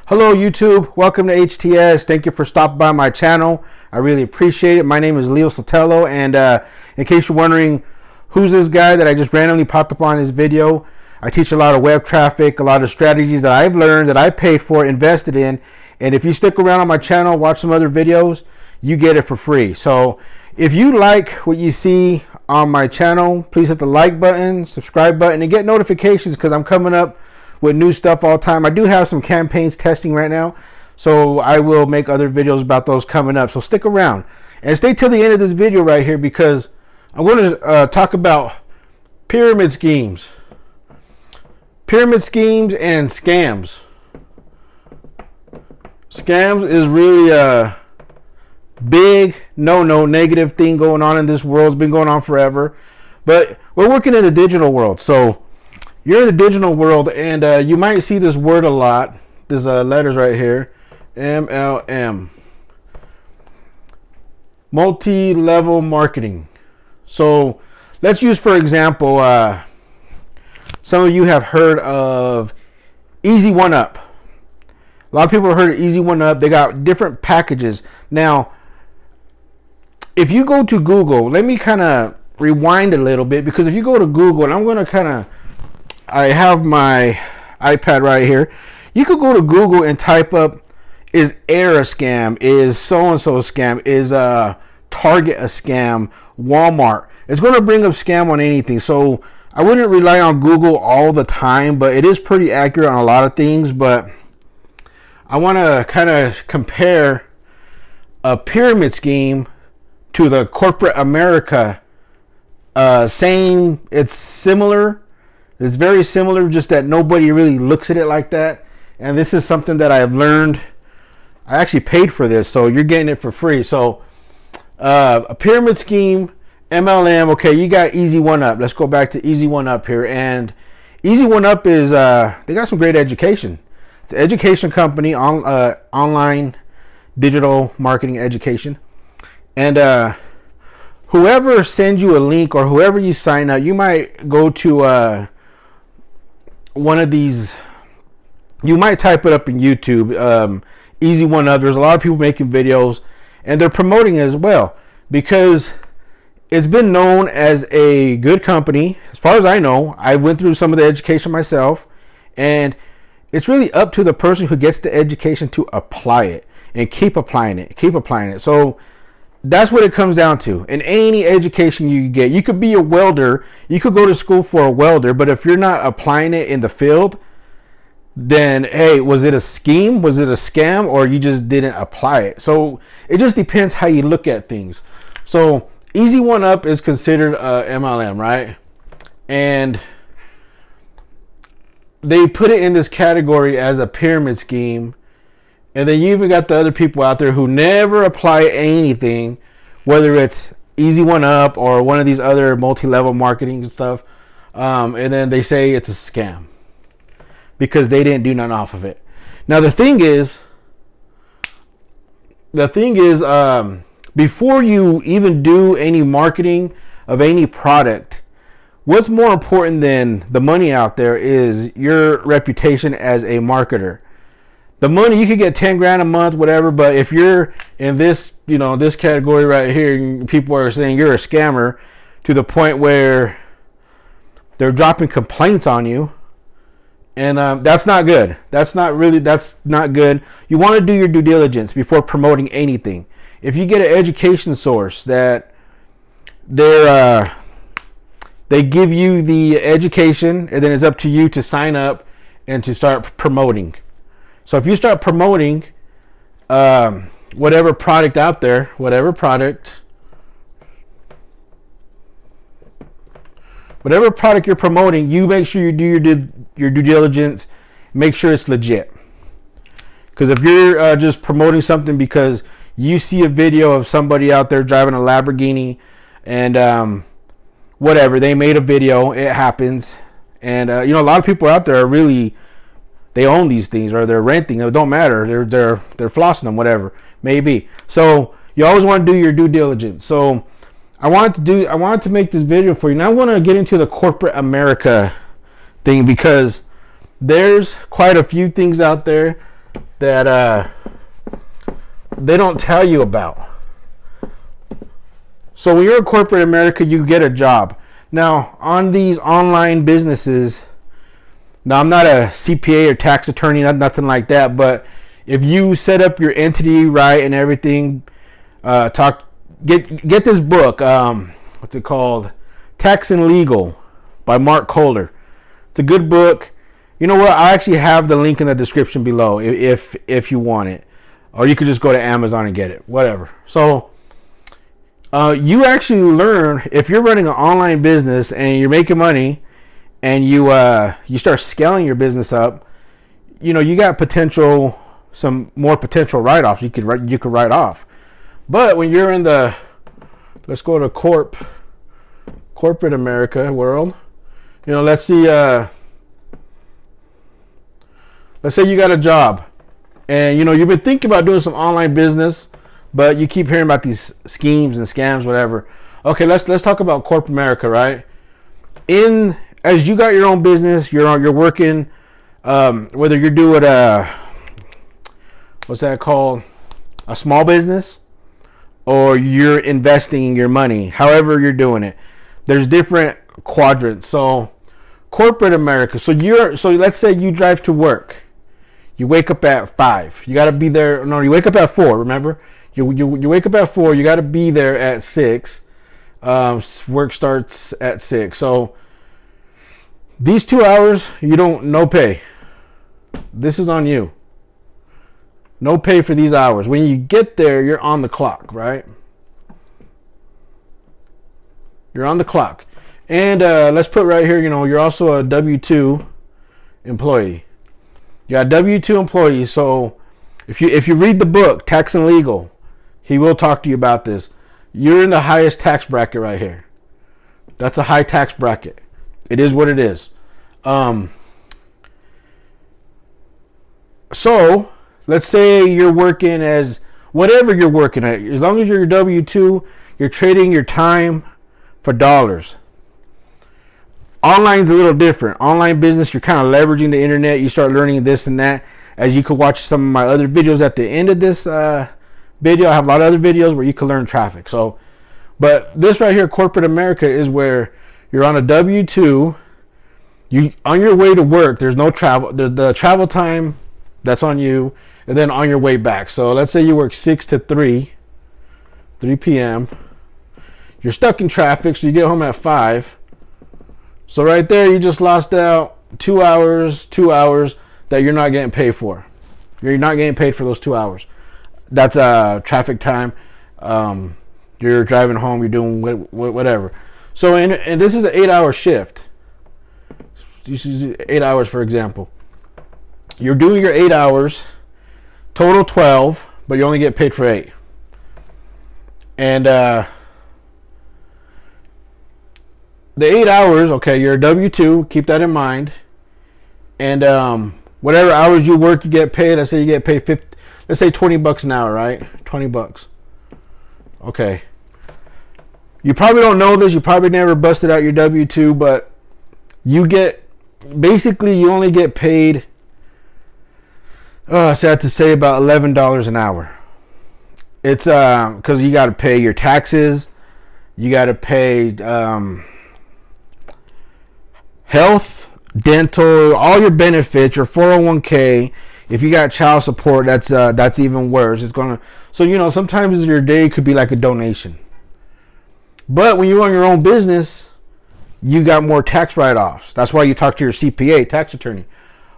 Hello YouTube, welcome to HTS. Thank you for stopping by my channel. I really appreciate it. My name is Leo Sotelo, and in case you're wondering who's this guy that I just randomly popped up on his video, I teach a lot of web traffic, a lot of strategies that I've learned, that I paid for, invested in, and if you stick around on my channel, watch some other videos, you get it for free. So if you like what you see on my channel, please hit the like button, subscribe button, and get notifications because I'm coming up with new stuff all the time. I do have some campaigns testing right now, so I will make other videos about those coming up. So stick around and stay till the end of this video right here, because I'm going to talk about pyramid schemes and scams. Scams is really a big negative thing going on in this world. It's been going on forever, but we're working in the digital world. So you're in the digital world, and you might see this word a lot. There's letters right here, MLM, multi-level marketing. So let's use, for example, some of you have heard of Easy One Up. A lot of people have heard of Easy One Up. They got different packages. Now, if you go to Google, let me kind of rewind a little bit, because if you go to Google, and I'm going to I have my iPad right here. You could go to Google and type up, is Air a scam? Is so-and-so a scam? Is Target a scam? Walmart. It's going to bring up scam on anything. So I wouldn't rely on Google all the time, but it is pretty accurate on a lot of things. But I want to kind of compare a pyramid scheme to the corporate America. Saying it's similar. It's very similar, just that nobody really looks at it like that. And this is something that I've learned. I actually paid for this, so you're getting it for free. So a pyramid scheme, MLM. Okay, you got Easy One Up. Let's go back to Easy One Up here. And Easy One Up is they got some great education. It's an education company, online digital marketing education. And whoever sends you a link, or whoever you sign up, you might go to one of these. You might type it up in YouTube, Easy One Up. There's a lot of people making videos, and they're promoting it as well, because it's been known as a good company. As far as I know, I went through some of the education myself, and it's really up to the person who gets the education to apply it and keep applying it. So that's what it comes down to. In any education you get, you could be a welder, you could go to school for a welder, but if you're not applying it in the field, then hey, was it a scheme? Was it a scam? Or you just didn't apply it? So it just depends how you look at things. So Easy One Up is considered a MLM, right? And they put it in this category as a pyramid scheme. And then you even got the other people out there who never apply anything, whether it's Easy One Up or one of these other multi-level marketing and stuff. And then they say it's a scam because they didn't do nothing off of it. Now the thing is, before you even do any marketing of any product, what's more important than the money out there is your reputation as a marketer. The money, you could get 10 grand a month, whatever, but if you're in this, this category right here, people are saying you're a scammer to the point where they're dropping complaints on you, and that's not good. That's not good. You want to do your due diligence before promoting anything. If you get an education source that they give you the education, and then it's up to you to sign up and to start promoting. So if you start promoting whatever product out there, whatever product you're promoting, you make sure you do your due diligence, make sure it's legit. Because if you're just promoting something because you see a video of somebody out there driving a Lamborghini and whatever, they made a video, it happens, and a lot of people out there are really, they own these things, or they're renting. It don't matter. They're flossing them, whatever maybe. So you always want to do your due diligence. So I wanted to make this video for you. Now I want to get into the corporate America thing, because there's quite a few things out there that they don't tell you about. So when you're in corporate America, you get a job. Now, on these online businesses, now I'm not a CPA or tax attorney, nothing like that, but if you set up your entity right and everything, get this book, what's it called? Tax and Legal by Mark Kohler. It's a good book. You know what? I actually have the link in the description below if you want it. Or you could just go to Amazon and get it. Whatever. So you actually learn, if you're running an online business and you're making money and you start scaling your business up, you got some more potential write-offs you could write off. But when you're in let's go to corporate America world, let's see, let's say you got a job and you've been thinking about doing some online business, but you keep hearing about these schemes and scams, whatever. Okay, let's talk about corporate America, right? As you got your own business, you're working, whether you're doing what's that called? A small business, or you're investing your money, however you're doing it. There's different quadrants. So corporate America. So let's say you drive to work. You wake up at 5. You got to be there. No, you wake up at 4. Remember, you wake up at 4. You got to be there at 6. Work starts at 6. So these 2 hours, no pay. This is on you. No pay for these hours. When you get there, you're on the clock, right? You're on the clock. And let's put right here, you're also a W-2 employee. You got W-2 employees. So if you read the book, Tax and Legal, he will talk to you about this. You're in the highest tax bracket right here. That's a high tax bracket. It is what it is. So let's say you're working as whatever you're working at. As long as you're W-2, you're trading your time for dollars. Online's a little different. Online business, you're kind of leveraging the internet. You start learning this and that. As you could watch some of my other videos at the end of this video. I have a lot of other videos where you can learn traffic. So, but this right here, corporate America, is where you're on a W-2. You on your way to work. There's no travel. The travel time, that's on you. And then on your way back. So let's say you work 6 to 3 p.m. You're stuck in traffic, so you get home at 5. So right there, you just lost out 2 hours that you're not getting paid for. You're not getting paid for those 2 hours. That's traffic time. You're driving home, you're doing whatever. So, and this is an 8-hour shift. This is 8 hours, for example. You're doing your 8 hours, total 12, but you only get paid for 8. And the 8 hours, okay, you're a W-2, keep that in mind. And whatever hours you work, you get paid. Let's say you get paid let's say $20 an hour, right? $20. Okay. You probably don't know this. You probably never busted out your W-2, but you only get paid, sad to say, about $11 an hour. It's because you got to pay your taxes. You got to pay health, dental, all your benefits, your 401k. If you got child support, that's even worse. It's gonna, so sometimes your day could be like a donation. But when you run your own business, you got more tax write-offs. That's why you talk to your CPA, tax attorney,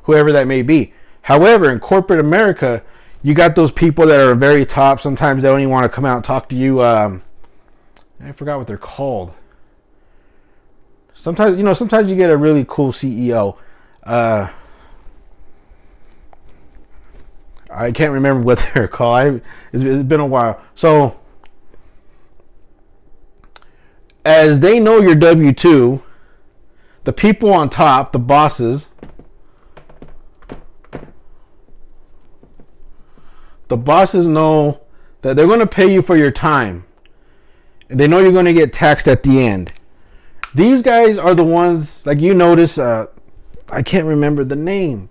whoever that may be. However, in corporate America, you got those people that are very top. Sometimes they don't even want to come out and talk to you. I forgot what they're called. Sometimes you get a really cool CEO. I can't remember what they're called. It's been a while. So, as they know your W-2, the people on top, the bosses, know that they're going to pay you for your time. They know you're going to get taxed at the end. These guys are the ones, like you notice, I can't remember the name.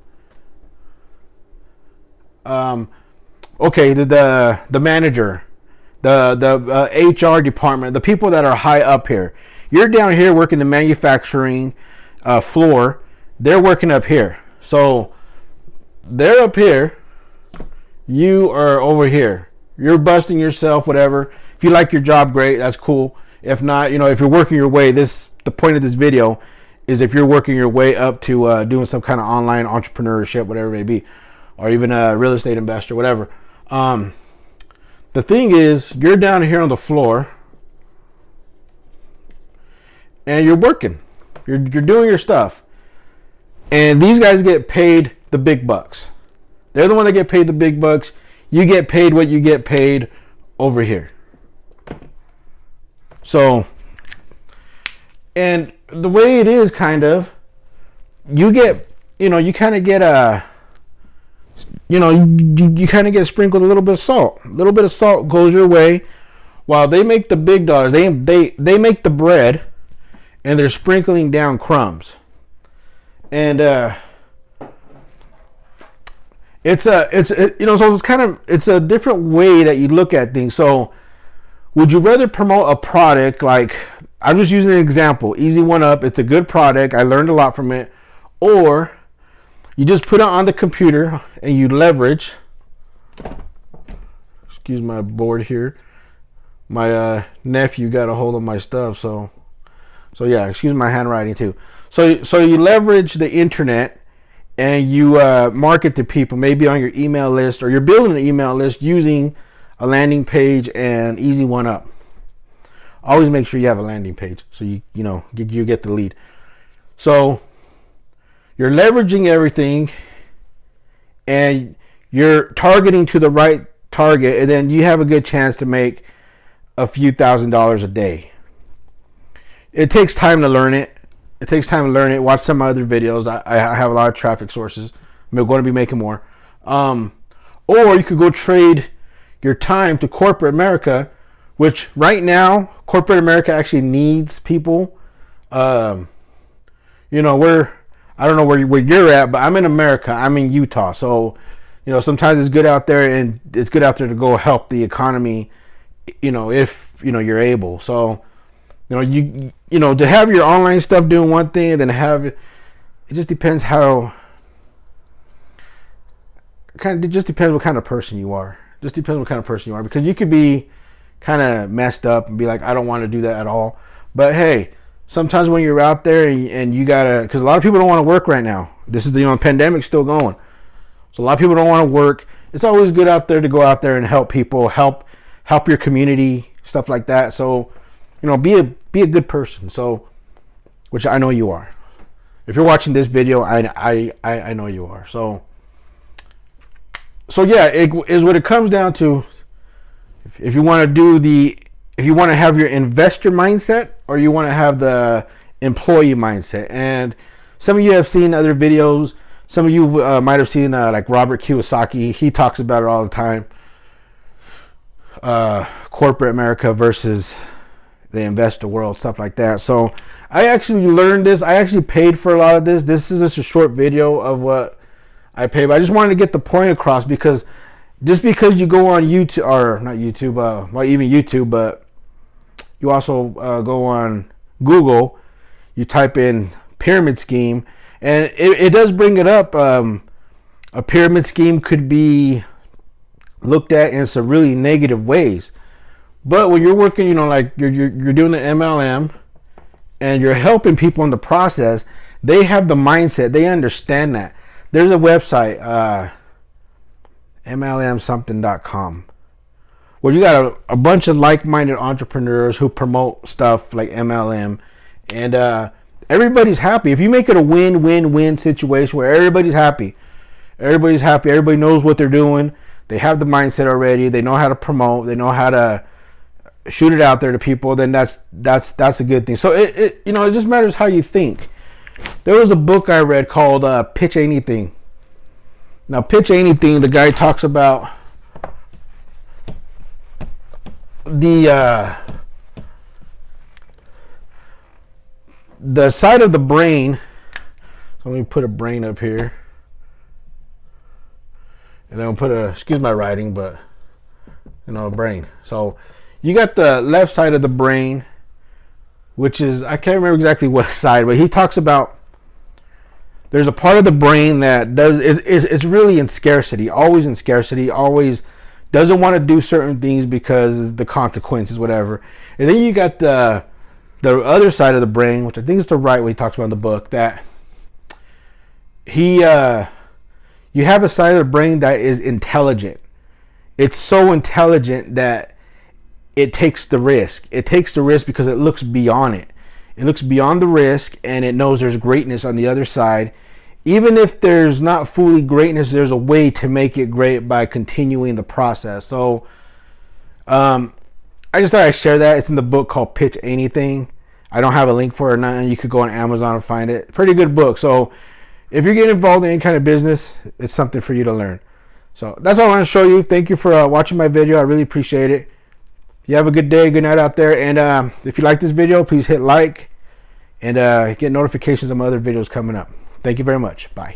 Okay, the manager, the HR department, the people that are high up here. You're down here working the manufacturing floor. They're working up here. So they're up here. You are over here. You're busting yourself, whatever. If you like your job, great. That's cool. If not, if you're working your way, the point of this video is if you're working your way up to doing some kind of online entrepreneurship, whatever it may be, or even a real estate investor, whatever. The thing is, you're down here on the floor and you're working. You're doing your stuff. And these guys get paid the big bucks. They're the one that get paid the big bucks. You get paid what you get paid over here. So, and the way it is kind of, you get, you kind of get you kind of get sprinkled a little bit of salt. A little bit of salt goes your way while they make the big dollars. They make the bread and they're sprinkling down crumbs. And so it's a different way that you look at things. So would you rather promote a product like, I'm just using an example, Easy One Up, it's a good product, I learned a lot from it, or you just put it on the computer and you leverage, excuse my board here, my nephew got a hold of my stuff, so yeah, excuse my handwriting too. So you leverage the internet and you market to people, maybe on your email list, or you're building an email list using a landing page and Easy One Up. Always make sure you have a landing page so you get the lead. So you're leveraging everything and you're targeting to the right target, and then you have a good chance to make a few $1,000s a day. It takes time to learn it. Watch some other videos. I have a lot of traffic sources. I'm going to be making more. Or you could go trade your time to corporate America, which right now corporate America actually needs people. I don't know where you're at, but I'm in America. I'm in Utah, so sometimes it's good out there, and it's good out there to go help the economy. If you're able. So to have your online stuff doing one thing, and then it just depends how. It just depends what kind of person you are. Because you could be kind of messed up and be like, I don't want to do that at all. But hey, sometimes when you're out there and you gotta, because a lot of people don't want to work right now. This is the pandemic's still going, so a lot of people don't want to work. It's always good out there to go out there and help people, help your community, stuff like that. So be a good person. So, which I know you are. If you're watching this video, I know you are. So yeah, it is what it comes down to. If you want to have your investor mindset, or you want to have the employee mindset. And some of you have seen other videos. Some of you might have seen like Robert Kiyosaki. He talks about it all the time. Corporate America versus the investor world, stuff like that. So I actually learned this. I actually paid for a lot of this. This is just a short video of what I paid, but I just wanted to get the point across, because just because you go on YouTube, or not YouTube, even YouTube, but you also go on Google, you type in pyramid scheme, and it does bring it up. A pyramid scheme could be looked at in some really negative ways. But when you're working, like you're doing the MLM and you're helping people in the process, they have the mindset, they understand that. There's a website, mlmsomething.com, where you got a bunch of like-minded entrepreneurs who promote stuff like MLM, and everybody's happy. If you make it a win-win-win situation where everybody's happy, everybody knows what they're doing, they have the mindset already, they know how to promote, they know how to shoot it out there to people, then that's a good thing. So it just matters how you think. There was a book I read called Pitch Anything. Now, Pitch Anything, the guy talks about the side of the brain. So let me put a brain up here. and then we'll put a, excuse my writing, but a brain. So you got the left side of the brain, which is, I can't remember exactly what side, but he talks about there's a part of the brain that it's really in scarcity, always in scarcity, always doesn't want to do certain things because the consequences, whatever. And then you got the other side of the brain, which I think is the right way he talks about in the book, that you have a side of the brain that is intelligent. It's so intelligent that it takes the risk. It takes the risk because it looks beyond it. It looks beyond the risk, and it knows there's greatness on the other side. Even if there's not fully greatness, there's a way to make it great by continuing the process. So I just thought I'd share that. It's in the book called Pitch Anything. I don't have a link for it or nothing. You could go on Amazon and find it. Pretty good book. So if you're getting involved in any kind of business, it's something for you to learn. So that's what I want to show you. Thank you for watching my video. I really appreciate it. You have a good day, good night out there. And if you like this video, please hit like and get notifications of my other videos coming up. Thank you very much. Bye.